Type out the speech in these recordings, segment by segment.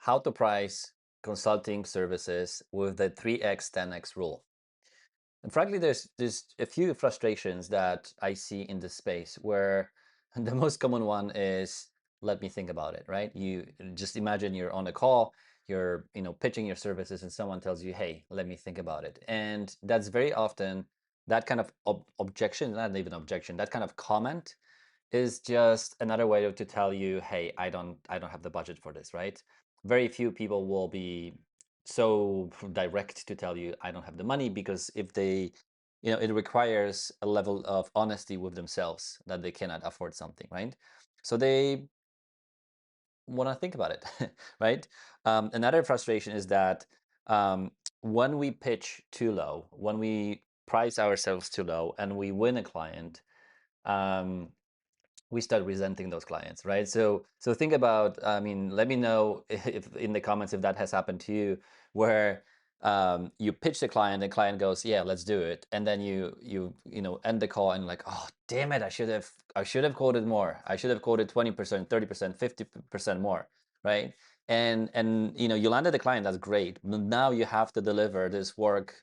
how to price consulting services with the 3x 10x rule. And frankly, there's a few frustrations that I see in this space where the most common one is let me think about it, right? You just imagine you're on a call, you're pitching your services, and someone tells you, "Hey, let me think about it." And that's very often that kind of objection, not even objection, that kind of comment is just another way to tell you, hey, I don't have the budget for this, right? Very few people will be so direct to tell you I don't have the money, because if they, it requires a level of honesty with themselves that they cannot afford something, right? So they want to think about it, right? Another frustration is that um, when we pitch too low, when we price ourselves too low and we win a client, um, we start resenting those clients, right? So think about, I mean, let me know if in the comments if that has happened to you, where you pitch the client goes, yeah, let's do it, and then you end the call and like, oh damn it, I should have quoted more. I should have quoted 20%, 30%, 50% more, right? And you landed the client, that's great, but now you have to deliver this work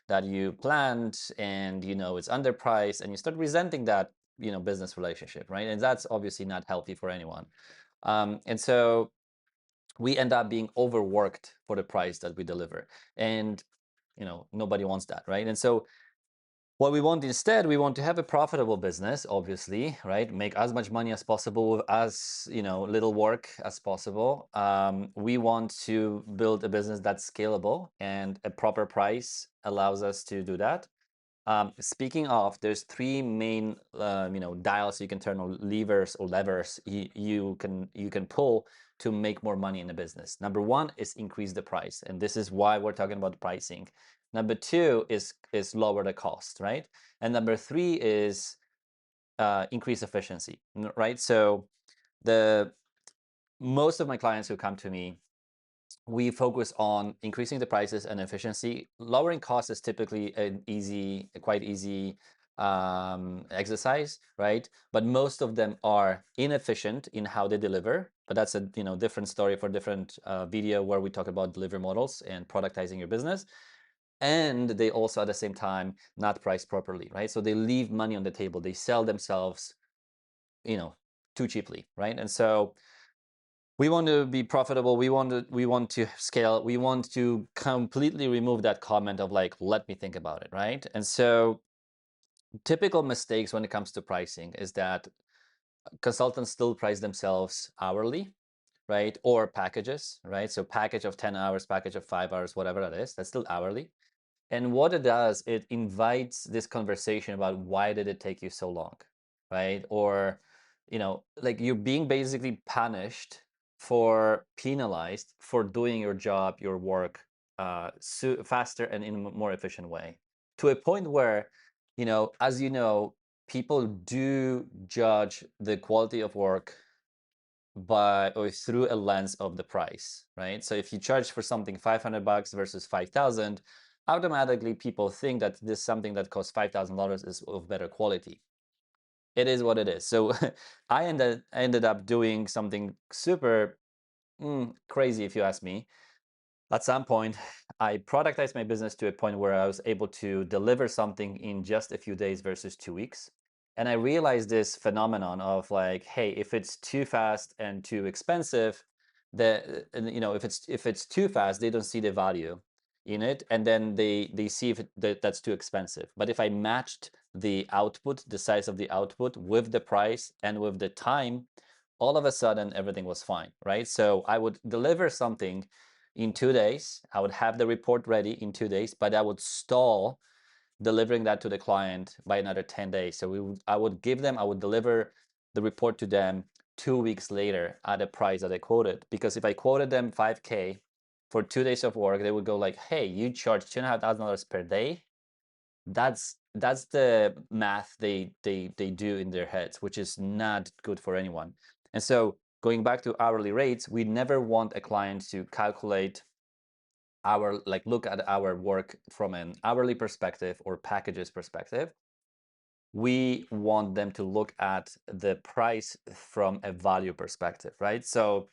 that you planned, and it's underpriced, and you start resenting that business relationship, right? And that's obviously not healthy for anyone. And so we end up being overworked for the price that we deliver, and nobody wants that, right? And so what we want instead, we want to have a profitable business, obviously, right? Make as much money as possible with as little work as possible. We want to build a business that's scalable, and a proper price allows us to do that. Speaking of, there's three main dials you can turn, or levers you can pull to make more money in a business. Number one is increase the price, and this is why we're talking about pricing. Number two is lower the cost, right? And number three is increase efficiency, right? So the most of my clients who come to me, we focus on increasing the prices and efficiency. Lowering costs is typically a quite easy exercise, right? But most of them are inefficient in how they deliver. But that's a different story for different video where we talk about delivery models and productizing your business. And they also at the same time not priced properly, right? So they leave money on the table. They sell themselves, too cheaply, right? And so we want to be profitable. We want to scale. We want to completely remove that comment of like, let me think about it, right? And so typical mistakes when it comes to pricing is that consultants still price themselves hourly, right? Or packages, right? So package of 10 hours, package of 5 hours, whatever that is, that's still hourly. And what it does, it invites this conversation about why did it take you so long, right? Or, like you're being basically punished, for penalized for doing your job, your work, faster and in a more efficient way, to a point where, as people do judge the quality of work by or through a lens of the price, right? So if you charge for something $500 versus 5,000, automatically people think that this something that costs $5,000 is of better quality. It is what it is. So I ended up doing something super crazy, if you ask me. At some point, I productized my business to a point where I was able to deliver something in just a few days versus 2 weeks. And I realized this phenomenon of like, hey, if it's too fast and too expensive, if it's too fast, they don't see the value in it, and then they see if that's too expensive. But if I matched the output, the size of the output, with the price and with the time, all of a sudden everything was fine, right? So I would deliver something in 2 days. I would have the report ready in 2 days, but I would stall delivering that to the client by another 10 days. So I would deliver the report to them 2 weeks later at a price that I quoted. Because if I quoted them 5K for 2 days of work, they would go like, hey, you charge $2,500 per day. That's the math they do in their heads, which is not good for anyone. And so going back to hourly rates, we never want a client to calculate look at our work from an hourly perspective or packages perspective. We want them to look at the price from a value perspective, right? So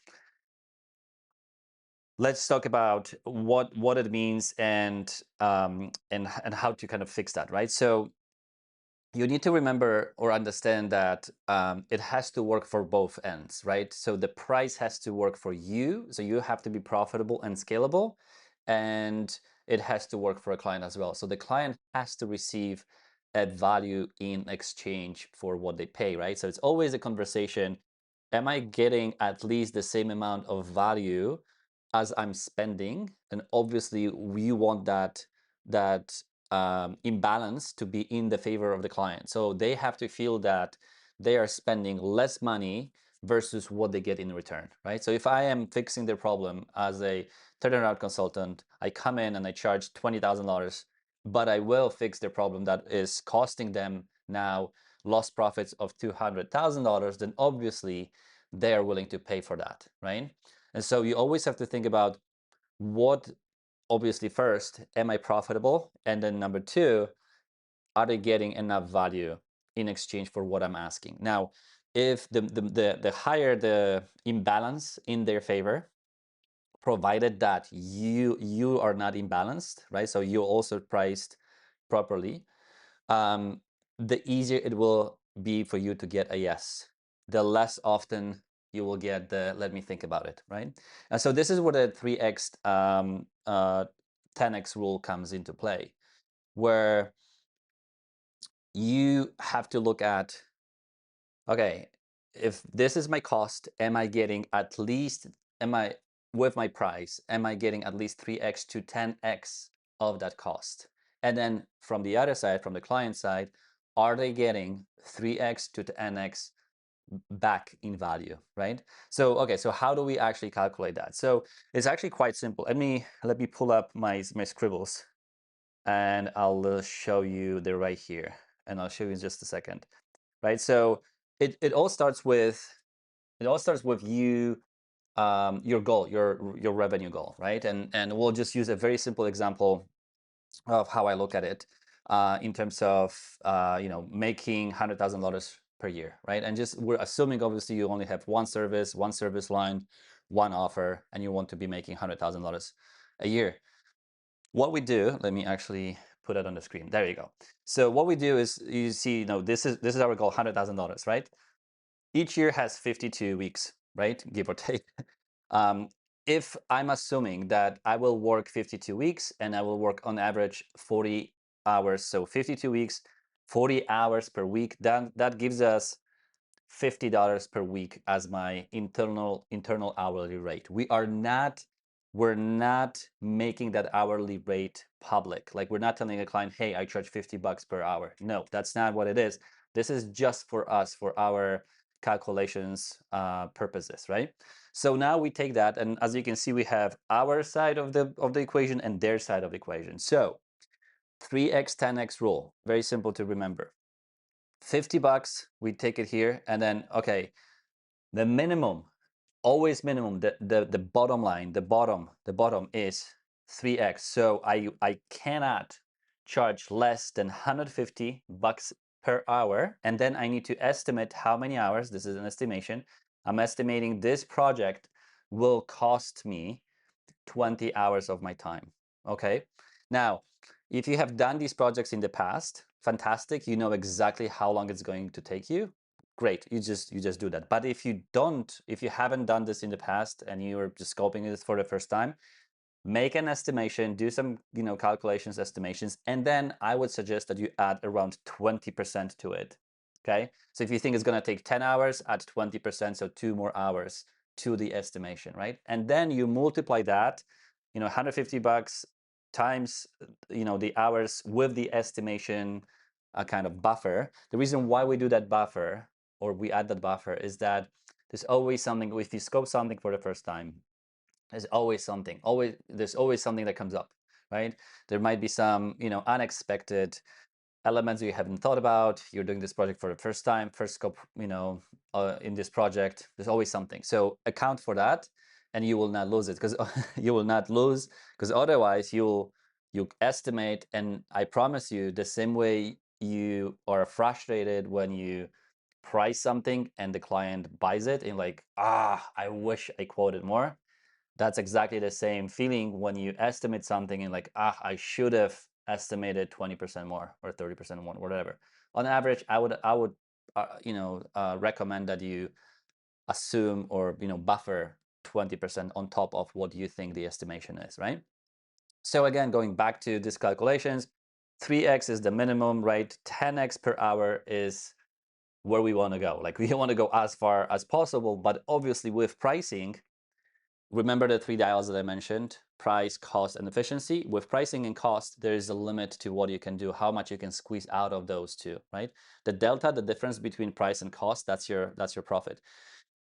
let's talk about what it means and how to kind of fix that, right? So you need to remember or understand that it has to work for both ends, right? So the price has to work for you. So you have to be profitable and scalable, and it has to work for a client as well. So the client has to receive a value in exchange for what they pay, right? So it's always a conversation. Am I getting at least the same amount of value as I'm spending? And obviously we want that imbalance to be in the favor of the client. So they have to feel that they are spending less money versus what they get in return, right? So if I am fixing their problem as a turnaround consultant, I come in and I charge $20,000, but I will fix their problem that is costing them now lost profits of $200,000, then obviously they are willing to pay for that, right? And so you always have to think about what, obviously, first, am I profitable? And then number two, are they getting enough value in exchange for what I'm asking? Now, if the higher the imbalance in their favor, provided that you are not imbalanced, right? So you're also priced properly, um, the easier it will be for you to get a yes. The less often you will get the let me think about it, right? And so this is where the 3x 10x rule comes into play, where you have to look at, okay, if this is my cost, am I getting at least, am I, with my price, am I getting at least 3x to 10x of that cost? And then from the other side, from the client side, are they getting 3x to 10x back in value, right? So, okay, so how do we actually calculate that? So it's actually quite simple. Let me pull up my scribbles, and I'll show you. They're right here, and I'll show you in just a second, right? So it all starts with you, your goal, your revenue goal, right? And we'll just use a very simple example of how I look at it, in terms of making $100,000 per year, right? And just, we're assuming obviously you only have one service line, one offer, and you want to be making $100,000 a year. What we do, let me actually put it on the screen. There you go. So what we do is, you see, this is our goal, $100,000, right? Each year has 52 weeks, right? Give or take. Um, if I'm assuming that I will work 52 weeks and I will work on average 40 hours, so 52 weeks, 40 hours per week, then that gives us $50 per week as my internal hourly rate. We're not making that hourly rate public. Like, we're not telling a client, hey, I charge $50 per hour. No, that's not what it is. This is just for us, for our calculations purposes, right? So now we take that, and as you can see, we have our side of the equation and their side of the equation. So 3x 10x rule, very simple to remember. $50, we take it here, and then, okay, the minimum, always minimum, the bottom line, the bottom is 3x. So I cannot charge less than $150 per hour, and then I need to estimate how many hours. This is an estimation. I'm estimating this project will cost me 20 hours of my time. Okay. Now, if you have done these projects in the past, fantastic. You know exactly how long it's going to take you. Great. You just do that. But if you haven't done this in the past and you're just scoping this for the first time, make an estimation, do some calculations, estimations, and then I would suggest that you add around 20% to it. Okay. So if you think it's going to take 10 hours, add 20%, so 2 more hours to the estimation, right? And then you multiply that, $150 times the hours with the estimation, a kind of buffer. The reason why we do that buffer, or we add that buffer, is that there's always something. If you scope something for the first time, there's always something. There's always something that comes up, right? There might be some unexpected elements you haven't thought about. You're doing this project for the first time, first scope, in this project. There's always something. So account for that, and you will not lose it, because you will not lose, because otherwise you estimate, and I promise you, the same way you are frustrated when you price something and the client buys it and like, I wish I quoted more. That's exactly the same feeling when you estimate something and like, I should have estimated 20% more or 30% more, whatever. On average, I would recommend that you assume or buffer 20% on top of what you think the estimation is, right? So again, going back to these calculations, 3x is the minimum, right? 10x per hour is where we want to go. Like we want to go as far as possible, but obviously with pricing, remember the three dials that I mentioned: price, cost, and efficiency. With pricing and cost, there is a limit to what you can do, how much you can squeeze out of those two, right? The delta, the difference between price and cost, that's your profit.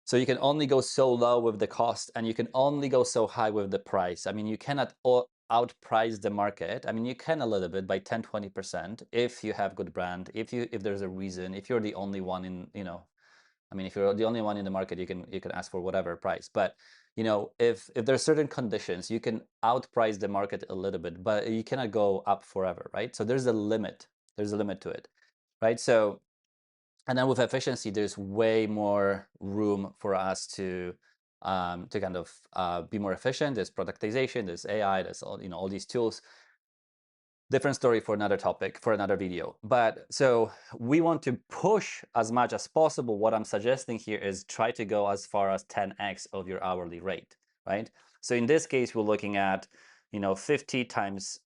So you can only go so low with the cost, and you can only go so high with the price. I mean, you cannot outprice the market. I mean, you can a little bit by 10, 20% if you have good brand, if there's a reason, if you're the only one in, I mean, if you're the only one in the market, you can ask for whatever price. But if there's certain conditions, you can outprice the market a little bit, but you cannot go up forever, right? So there's a limit. There's a limit to it, right? So, and then with efficiency, there's way more room for us to kind of be more efficient. There's productization, there's AI, there's all these tools. Different story for another topic, for another video. But so we want to push as much as possible. What I'm suggesting here is try to go as far as 10x of your hourly rate, right? So in this case, we're looking at 50 times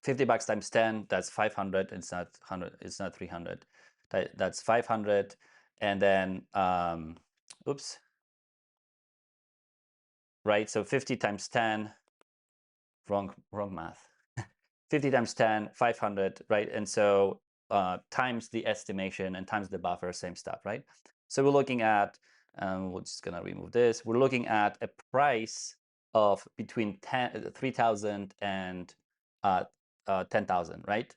50 bucks times 10, that's 500. It's not 100, it's not 300. That's 500. And then oops, right? So 50 times 10, wrong math. 50 times 10, 500, right? And so times the estimation and times the buffer, same stuff, right? So we're looking at, we're just gonna remove this. We're looking at a price of between 3,000 and 10,000, right?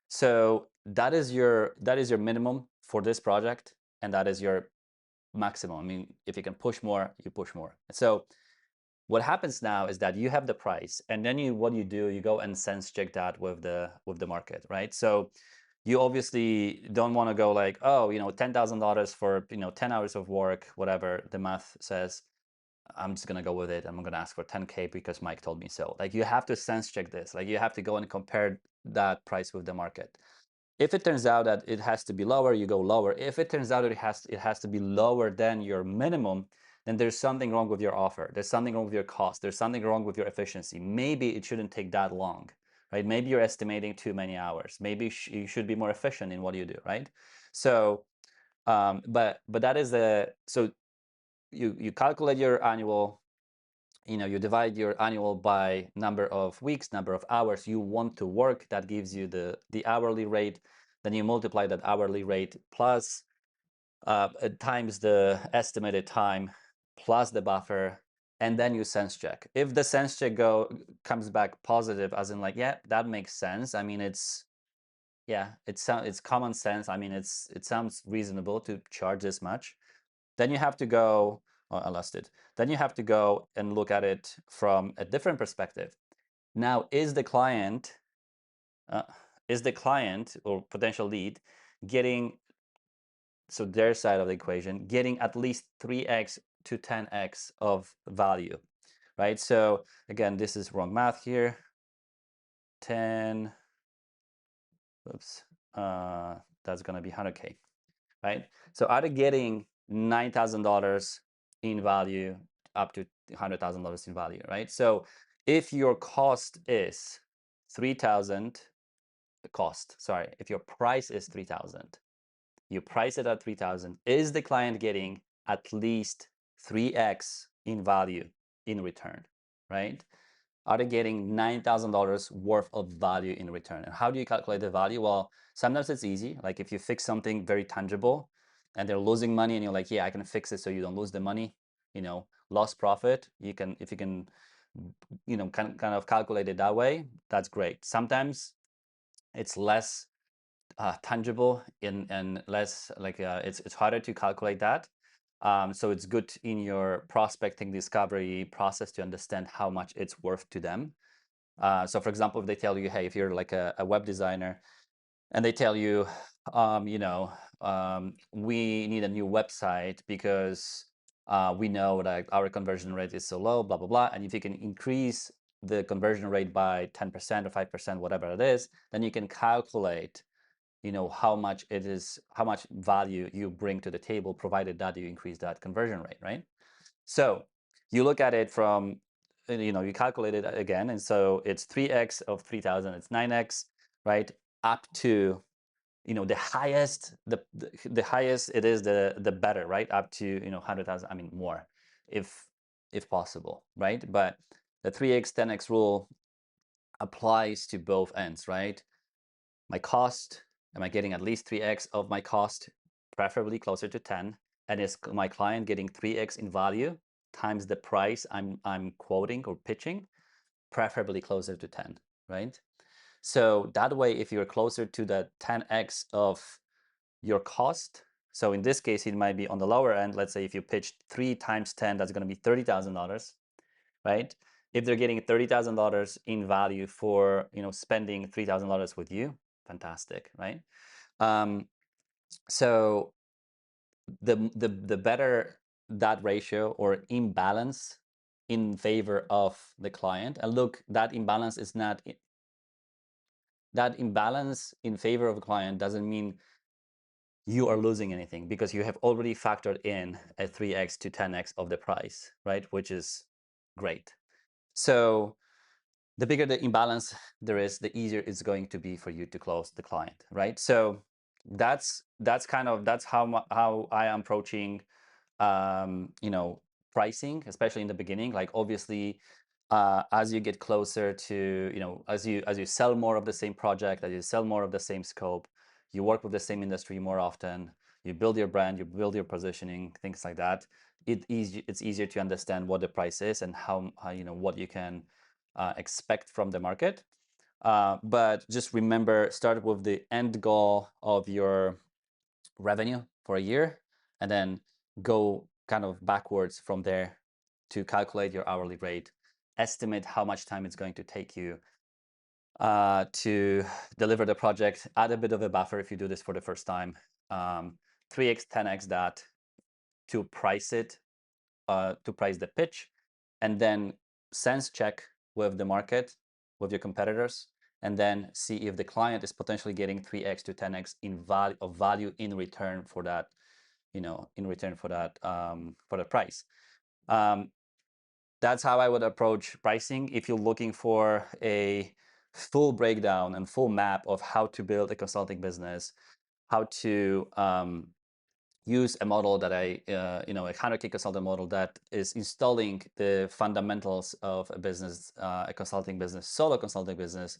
So that is your minimum for this project, and that is your maximum. I mean, if you can push more, you push more. So what happens now is that you have the price, and then what you do, you go and sense check that with the market, right? So you obviously don't want to go like, oh, $10,000 for 10 hours of work, whatever the math says. I'm just gonna go with it. I'm gonna ask for 10K because Mike told me so. Like you have to sense check this. Like you have to go and compare that price with the market. If it turns out that it has to be lower, you go lower. If it turns out that it has to be lower than your minimum, then there's something wrong with your offer. There's something wrong with your cost. There's something wrong with your efficiency. Maybe it shouldn't take that long, right? Maybe you're estimating too many hours. Maybe you should be more efficient in what you do, right? So, but that is so you calculate your annual. You divide your annual by number of weeks, number of hours you want to work. That gives you the hourly rate. Then you multiply that hourly rate plus times the estimated time plus the buffer, and then you sense check. If the sense check comes back positive, as in like, yeah, that makes sense. I mean, it's common sense. I mean, it sounds reasonable to charge this much. Then you have to go, oh, I lost it. Then you have to go and look at it from a different perspective. Now, is the client or potential lead getting, so their side of the equation, getting at least 3x to 10x of value, right? So again, this is wrong math here. 10, oops, that's gonna be 100K, right? So are they getting $9,000 in value up to $100,000 in value, right? So if your cost is 3,000, if your price is 3,000, you price it at 3,000, is the client getting at least 3x in value in return, right? Are they getting $9,000 worth of value in return? And how do you calculate the value? Well, sometimes it's easy. Like if you fix something very tangible and they're losing money and you're like, yeah, I can fix it so you don't lose the money, lost profit, if you can, kind of calculate it that way, that's great. Sometimes it's less tangible and less like it's harder to calculate that. So it's good in your prospecting discovery process to understand how much it's worth to them. So for example, if they tell you, hey, if you're like a web designer and they tell you, we need a new website because We know that our conversion rate is so low, blah, blah, blah. And if you can increase the conversion rate by 10% or 5%, whatever it is, then you can calculate, how much it is, how much value you bring to the table, provided that you increase that conversion rate, right? So you look at it from, you calculate it again. And so it's 3x of 3,000, it's 9x, right? Up to, the highest, the highest it is, the better, right? Up to, 100,000, I mean, more, if possible, right? But the 3x, 10x rule applies to both ends, right? My cost, am I getting at least 3x of my cost, preferably closer to 10? And is my client getting 3x in value times the price I'm quoting or pitching, preferably closer to 10, right? So that way, if you're closer to the 10x of your cost, so in this case, it might be on the lower end. Let's say if you pitched 3 times 10, that's going to be $30,000, right? If they're getting $30,000 in value for, spending $3,000 with you, fantastic, right? So the better that ratio or imbalance in favor of the client. And look, that imbalance is not, that imbalance in favor of the client doesn't mean you are losing anything, because you have already factored in a 3x to 10x of the price, right? Which is great. So the bigger the imbalance there is, the easier it's going to be for you to close the client, right? So that's how I am approaching pricing, especially in the beginning. Like, obviously, as you get closer to, as you sell more of the same project, as you sell more of the same scope, you work with the same industry more often, you build your brand, you build your positioning, things like that. It's easier to understand what the price is and how what you can expect from the market. But just remember, start with the end goal of your revenue for a year, and then go kind of backwards from there to calculate your hourly rate, estimate how much time it's going to take you to deliver the project, add a bit of a buffer if you do this for the first time, 3x, 10x that to price it, to price the pitch, and then sense check with the market, with your competitors, and then see if the client is potentially getting 3x to 10x in value in return for that, for the price. That's how I would approach pricing. If you're looking for a full breakdown and full map of how to build a consulting business, how to use a model that a 100K consultant model that is installing the fundamentals of a business, a consulting business, solo consulting business,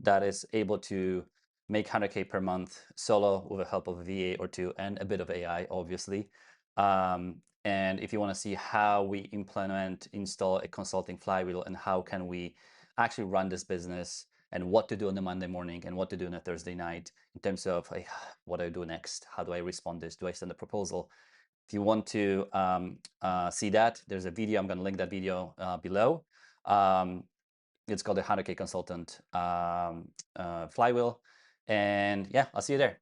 that is able to make 100K per month solo with the help of a VA or two and a bit of AI, obviously. And if you want to see how we install a consulting flywheel, and how can we actually run this business, and what to do on the Monday morning and what to do on a Thursday night in terms of, like, what do I do next? How do I respond this? Do I send a proposal? If you want to see that, there's a video. I'm going to link that video below. It's called the 100K Consultant Flywheel. And yeah, I'll see you there.